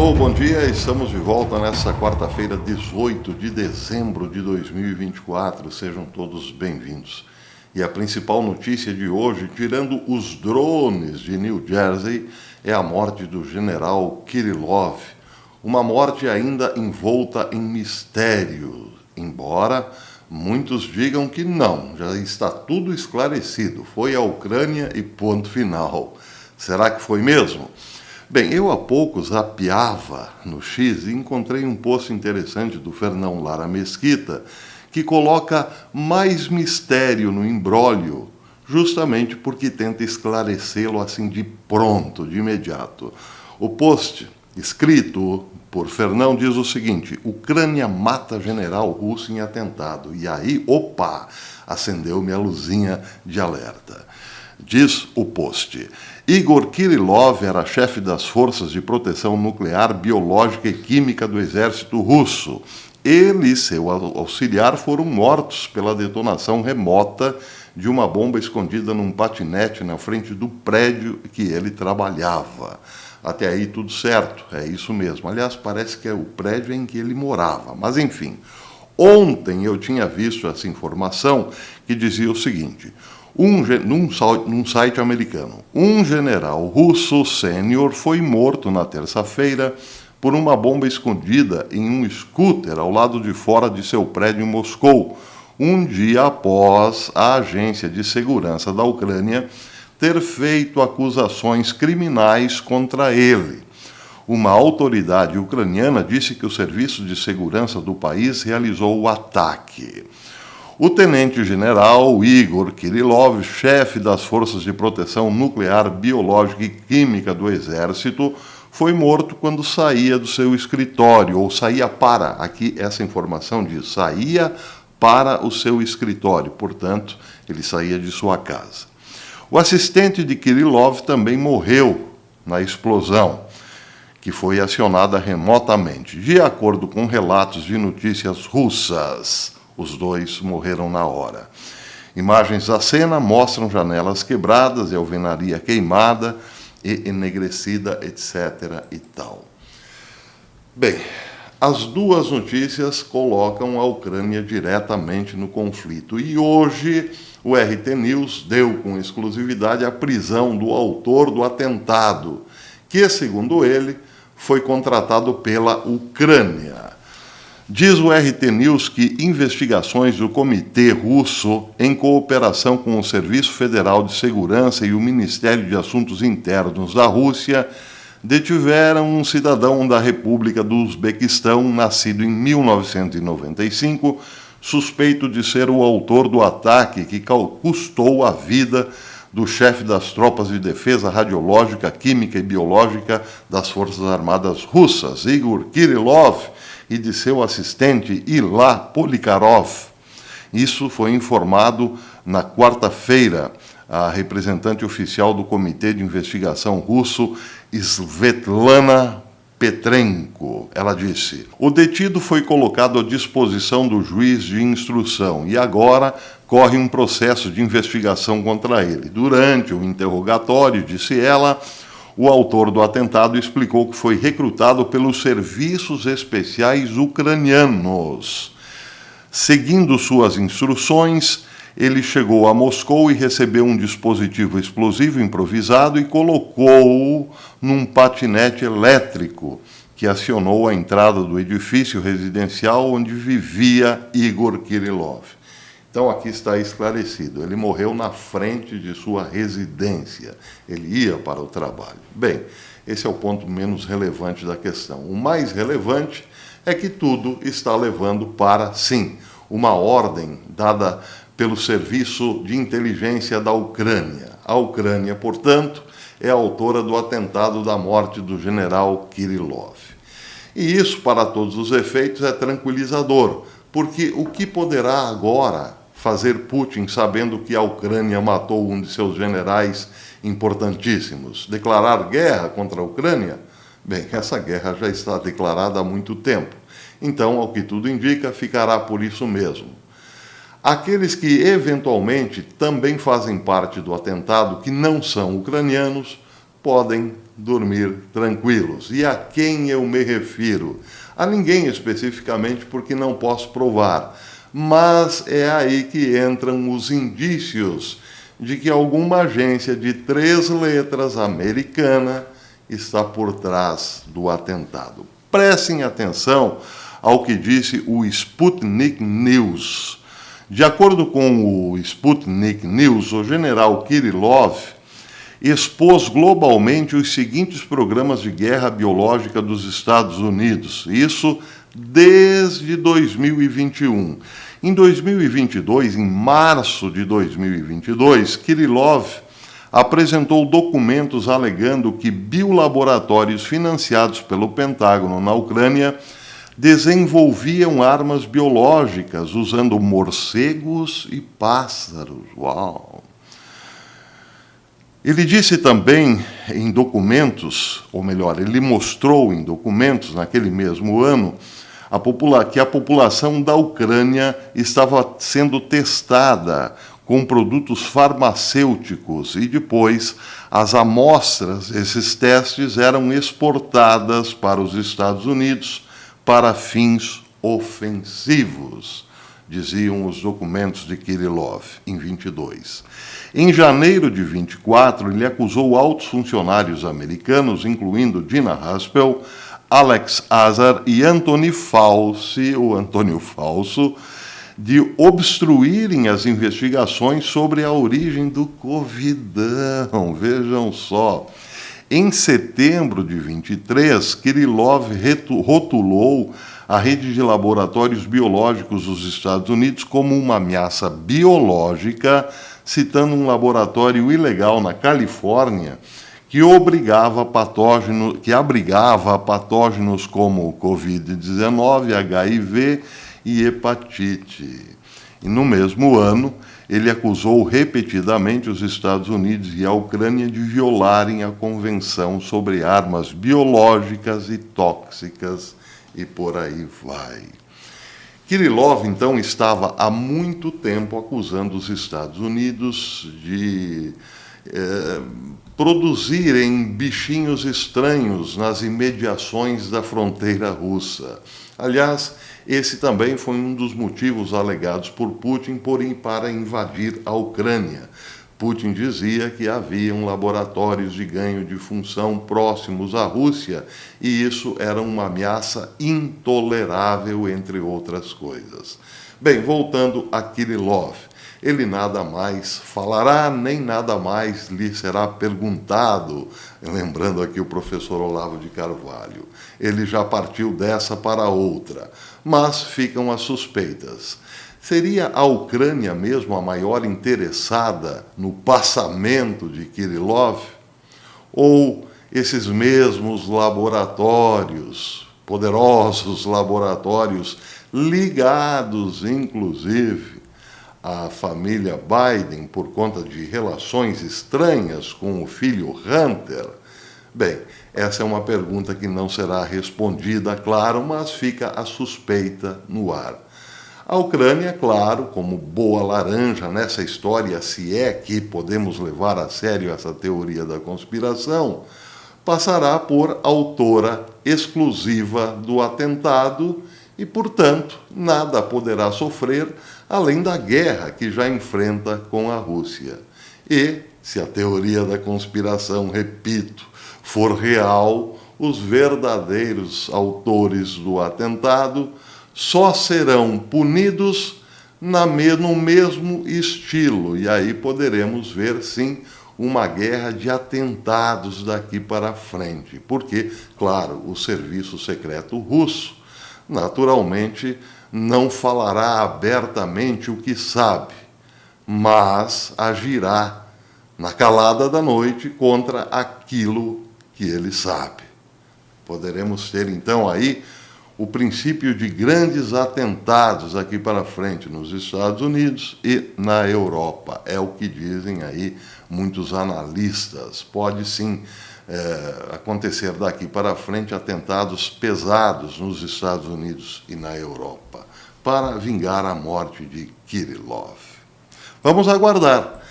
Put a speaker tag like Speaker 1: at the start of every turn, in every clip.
Speaker 1: Alô, bom dia, estamos de volta nessa quarta-feira, 18 de dezembro de 2024, sejam todos bem-vindos. E a principal notícia de hoje, tirando os drones de New Jersey, é a morte do general Kirillov, uma morte ainda envolta em mistério, embora muitos digam que não, já está tudo esclarecido, foi a Ucrânia e ponto final. Será que foi mesmo? Bem, eu há pouco zapeava no X e encontrei um post interessante do Fernão Lara Mesquita que coloca mais mistério no imbróglio, justamente porque tenta esclarecê-lo assim de pronto, de imediato. O post, escrito por Fernão, diz o seguinte: Ucrânia mata general russo em atentado. E aí, opa, acendeu-me a luzinha de alerta. Diz o post: Igor Kirillov era chefe das Forças de Proteção Nuclear, Biológica e Química do Exército Russo. Ele e seu auxiliar foram mortos pela detonação remota de uma bomba escondida num patinete na frente do prédio que ele trabalhava. Até aí tudo certo, é isso mesmo. Aliás, parece que é o prédio em que ele morava. Mas, enfim, ontem eu tinha visto essa informação que dizia o seguinte: num site americano, um general russo sênior foi morto na terça-feira por uma bomba escondida em um scooter ao lado de fora de seu prédio em Moscou, um dia após a Agência de Segurança da Ucrânia ter feito acusações criminais contra ele. Uma autoridade ucraniana disse que o Serviço de Segurança do país realizou o ataque. O tenente-general Igor Kirillov, chefe das Forças de Proteção Nuclear, Biológica e Química do Exército, foi morto quando saía do seu escritório, ou saía para, aqui essa informação diz, saía para o seu escritório, portanto, ele saía de sua casa. O assistente de Kirillov também morreu na explosão, que foi acionada remotamente. De acordo com relatos de notícias russas, os dois morreram na hora. Imagens da cena mostram janelas quebradas e alvenaria queimada e enegrecida, etc. e tal. Bem, as duas notícias colocam a Ucrânia diretamente no conflito. E hoje o RT News deu com exclusividade a prisão do autor do atentado, que, segundo ele, foi contratado pela Ucrânia. Diz o RT News que investigações do Comitê Russo, em cooperação com o Serviço Federal de Segurança e o Ministério de Assuntos Internos da Rússia, detiveram um cidadão da República do Uzbequistão, nascido em 1995, suspeito de ser o autor do ataque que custou a vida do chefe das tropas de defesa radiológica, química e biológica das Forças Armadas Russas, Igor Kirillov, e de seu assistente Ilá Polikarov. Isso foi informado na quarta-feira a representante oficial do Comitê de Investigação Russo, Svetlana Petrenko. Ela disse: o detido foi colocado à disposição do juiz de instrução e agora corre um processo de investigação contra ele. Durante o interrogatório, disse ela, o autor do atentado explicou que foi recrutado pelos serviços especiais ucranianos. Seguindo suas instruções, ele chegou a Moscou e recebeu um dispositivo explosivo improvisado e colocou-o num patinete elétrico que acionou a entrada do edifício residencial onde vivia Igor Kirillov. Então, aqui está esclarecido, ele morreu na frente de sua residência, ele ia para o trabalho. Bem, esse é o ponto menos relevante da questão. O mais relevante é que tudo está levando para, sim, uma ordem dada pelo Serviço de Inteligência da Ucrânia. A Ucrânia, portanto, é a autora do atentado da morte do general Kirillov. E isso, para todos os efeitos, é tranquilizador, porque o que poderá agora fazer Putin, sabendo que a Ucrânia matou um de seus generais importantíssimos? Declarar guerra contra a Ucrânia? Bem, essa guerra já está declarada há muito tempo. Então, ao que tudo indica, ficará por isso mesmo. Aqueles que, eventualmente, também fazem parte do atentado, que não são ucranianos, podem dormir tranquilos. E a quem eu me refiro? A ninguém especificamente, porque não posso provar. Mas é aí que entram os indícios de que alguma agência de 3 letras americana está por trás do atentado. Prestem atenção ao que disse o Sputnik News. De acordo com o Sputnik News, o general Kirillov expôs globalmente os seguintes programas de guerra biológica dos Estados Unidos, isso desde 2021. Em 2022, em março de 2022, Kirillov apresentou documentos alegando que biolaboratórios financiados pelo Pentágono na Ucrânia desenvolviam armas biológicas usando morcegos e pássaros. Uau! Ele disse também em documentos, ou melhor, ele mostrou em documentos naquele mesmo ano, que a população da Ucrânia estava sendo testada com produtos farmacêuticos e depois as amostras, esses testes, eram exportadas para os Estados Unidos para fins ofensivos, diziam os documentos de Kirillov, em 22. Em janeiro de 24, ele acusou altos funcionários americanos, incluindo Gina Haspel, Alex Azar e Anthony Fauci, o Antônio Falso, de obstruírem as investigações sobre a origem do Covidão. Vejam só. Em setembro de 23, Kirillov rotulou a rede de laboratórios biológicos dos Estados Unidos como uma ameaça biológica, citando um laboratório ilegal na Califórnia que abrigava patógenos como Covid-19, HIV e hepatite. E no mesmo ano, ele acusou repetidamente os Estados Unidos e a Ucrânia de violarem a Convenção sobre Armas Biológicas e Tóxicas, e por aí vai. Kirillov, então, estava há muito tempo acusando os Estados Unidos de produzirem bichinhos estranhos nas imediações da fronteira russa. Aliás, esse também foi um dos motivos alegados por Putin para invadir a Ucrânia. Putin dizia que haviam laboratórios de ganho de função próximos à Rússia e isso era uma ameaça intolerável, entre outras coisas. Bem, voltando a Kirillov, ele nada mais falará, nem nada mais lhe será perguntado, lembrando aqui o professor Olavo de Carvalho. Ele já partiu dessa para outra, mas ficam as suspeitas. Seria a Ucrânia mesmo a maior interessada no passamento de Kirillov? Ou esses mesmos laboratórios, poderosos laboratórios, ligados, inclusive, à família Biden por conta de relações estranhas com o filho Hunter? Bem, essa é uma pergunta que não será respondida, claro, mas fica a suspeita no ar. A Ucrânia, claro, como boa laranja nessa história, se é que podemos levar a sério essa teoria da conspiração, passará por autora exclusiva do atentado e, portanto, nada poderá sofrer além da guerra que já enfrenta com a Rússia. E, se a teoria da conspiração, repito, for real, os verdadeiros autores do atentado só serão punidos no mesmo estilo. E aí poderemos ver, sim, uma guerra de atentados daqui para frente. Porque, claro, o serviço secreto russo, naturalmente, não falará abertamente o que sabe, mas agirá na calada da noite contra aquilo que ele sabe. Poderemos ter, então, aí o princípio de grandes atentados aqui para frente nos Estados Unidos e na Europa. É o que dizem aí muitos analistas. Pode sim acontecer daqui para frente atentados pesados nos Estados Unidos e na Europa, para vingar a morte de Kirillov. Vamos aguardar.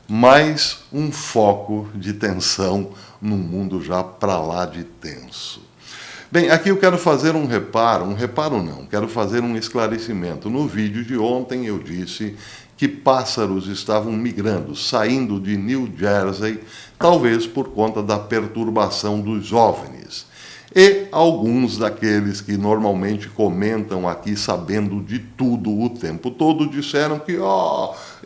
Speaker 1: mais um foco de tensão num mundo já para lá de tenso. Bem, aqui eu quero fazer um reparo não, quero fazer um esclarecimento. No vídeo de ontem eu disse que pássaros estavam migrando, saindo de New Jersey, talvez por conta da perturbação dos OVNIs. E alguns daqueles que normalmente comentam aqui sabendo de tudo o tempo todo disseram que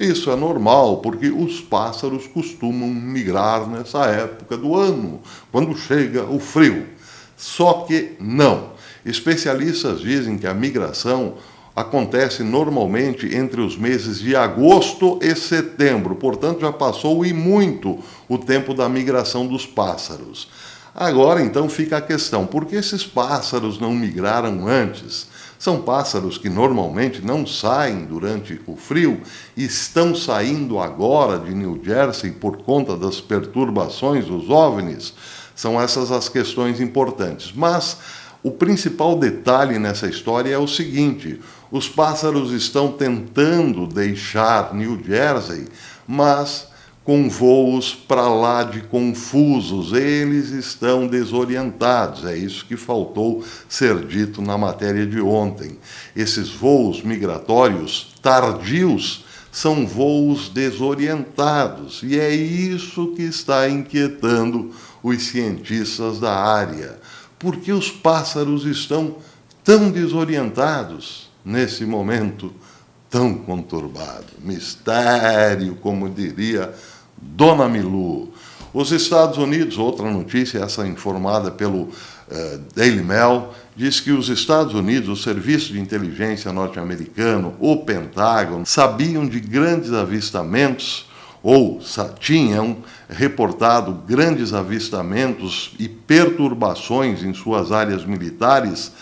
Speaker 1: isso é normal, porque os pássaros costumam migrar nessa época do ano, quando chega o frio. Só que não. Especialistas dizem que a migração acontece normalmente entre os meses de agosto e setembro, portanto já passou e muito o tempo da migração dos pássaros. Agora, então, fica a questão, por que esses pássaros não migraram antes? São pássaros que normalmente não saem durante o frio e estão saindo agora de New Jersey por conta das perturbações dos OVNIs? São essas as questões importantes. Mas o principal detalhe nessa história é o seguinte: os pássaros estão tentando deixar New Jersey, mas com voos para lá de confusos, eles estão desorientados. É isso que faltou ser dito na matéria de ontem. Esses voos migratórios tardios são voos desorientados, e é isso que está inquietando os cientistas da área. Por que os pássaros estão tão desorientados nesse momento tão conturbado? Mistério, como diria Dona Milu. Os Estados Unidos, outra notícia, essa informada pelo Daily Mail, diz que os Estados Unidos, o Serviço de Inteligência norte-americano, o Pentágono, sabiam de grandes avistamentos, ou tinham reportado grandes avistamentos e perturbações em suas áreas militares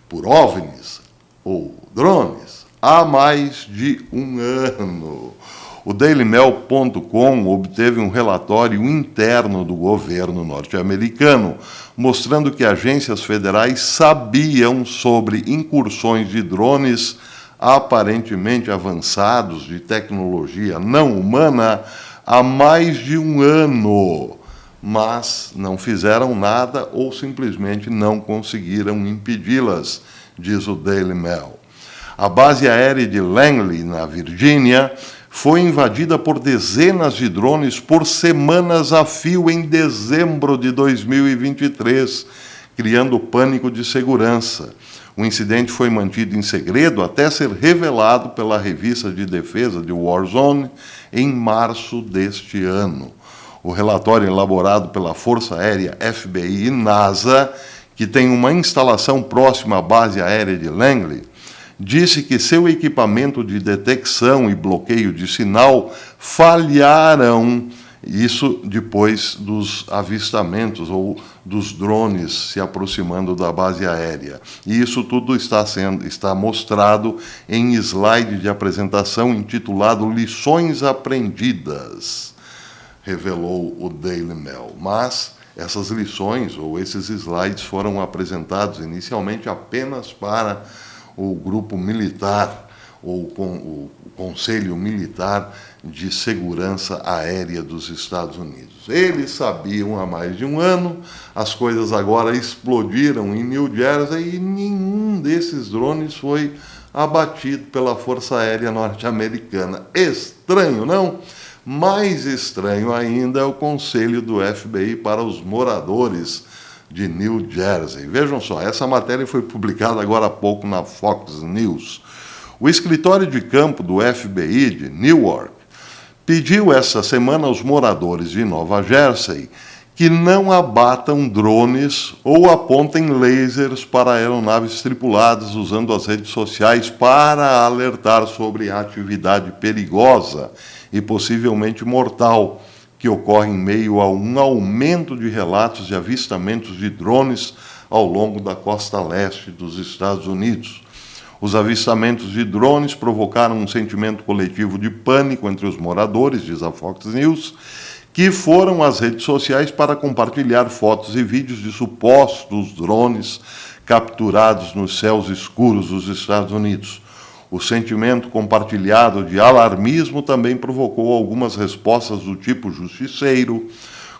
Speaker 1: por OVNIs ou drones há mais de um ano. O DailyMail.com obteve um relatório interno do governo norte-americano, mostrando que agências federais sabiam sobre incursões de drones aparentemente avançados de tecnologia não humana há mais de um ano, mas não fizeram nada ou simplesmente não conseguiram impedi-las, diz o Daily Mail. A base aérea de Langley, na Virgínia, foi invadida por dezenas de drones por semanas a fio em dezembro de 2023, criando pânico de segurança. O incidente foi mantido em segredo até ser revelado pela revista de defesa de Warzone em março deste ano. O relatório elaborado pela Força Aérea FBI e NASA, que tem uma instalação próxima à base aérea de Langley, disse que seu equipamento de detecção e bloqueio de sinal falharam, isso depois dos avistamentos ou dos drones se aproximando da base aérea. E isso tudo está mostrado em slide de apresentação intitulado Lições Aprendidas, revelou o Daily Mail. Mas essas lições ou esses slides foram apresentados inicialmente apenas para o grupo militar, ou o Conselho Militar de Segurança Aérea dos Estados Unidos. Eles sabiam há mais de um ano, as coisas agora explodiram em New Jersey e nenhum desses drones foi abatido pela Força Aérea norte-americana. Estranho, não? Mais estranho ainda é o conselho do FBI para os moradores de New Jersey. Vejam só, essa matéria foi publicada agora há pouco na Fox News. O escritório de campo do FBI de Newark pediu esta semana aos moradores de Nova Jersey que não abatam drones ou apontem lasers para aeronaves tripuladas usando as redes sociais para alertar sobre a atividade perigosa e possivelmente mortal que ocorre em meio a um aumento de relatos de avistamentos de drones ao longo da costa leste dos Estados Unidos. Os avistamentos de drones provocaram um sentimento coletivo de pânico entre os moradores, diz a Fox News, que foram às redes sociais para compartilhar fotos e vídeos de supostos drones capturados nos céus escuros dos Estados Unidos. O sentimento compartilhado de alarmismo também provocou algumas respostas do tipo justiceiro,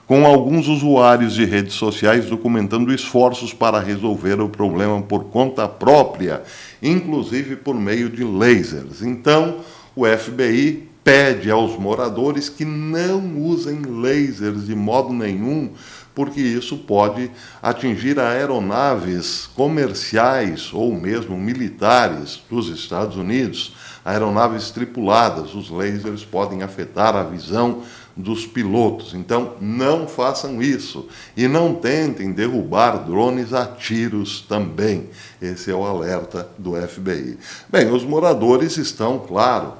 Speaker 1: com alguns usuários de redes sociais documentando esforços para resolver o problema por conta própria, inclusive por meio de lasers. Então, o FBI pede aos moradores que não usem lasers de modo nenhum, porque isso pode atingir aeronaves comerciais ou mesmo militares dos Estados Unidos, aeronaves tripuladas. Os lasers podem afetar a visão dos pilotos. Então, não façam isso. E não tentem derrubar drones a tiros também. Esse é o alerta do FBI. Bem, os moradores estão, claro,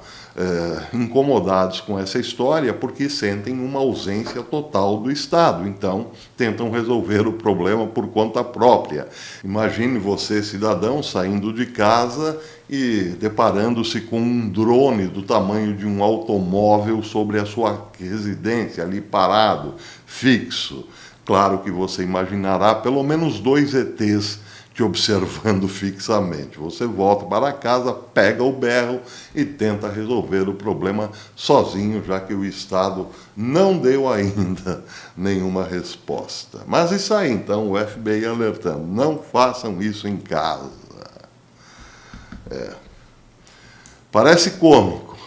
Speaker 1: incomodados com essa história porque sentem uma ausência total do Estado. Então, tentam resolver o problema por conta própria. Imagine você, cidadão, saindo de casa e deparando-se com um drone do tamanho de um automóvel sobre a sua residência, ali parado, fixo. Claro que você imaginará pelo menos 2 ETs te observando fixamente. Você volta para casa, pega o berro e tenta resolver o problema sozinho, já que o Estado não deu ainda nenhuma resposta. Mas isso aí, então, o FBI alertando, não façam isso em casa. Parece cômico,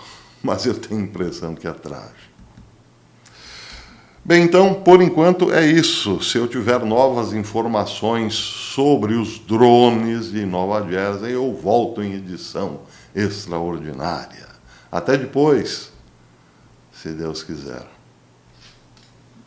Speaker 1: mas eu tenho a impressão que é trágico. Bem, então, por enquanto é isso. Se eu tiver novas informações sobre os drones de Nova Jersey, eu volto em edição extraordinária. Até depois, se Deus quiser.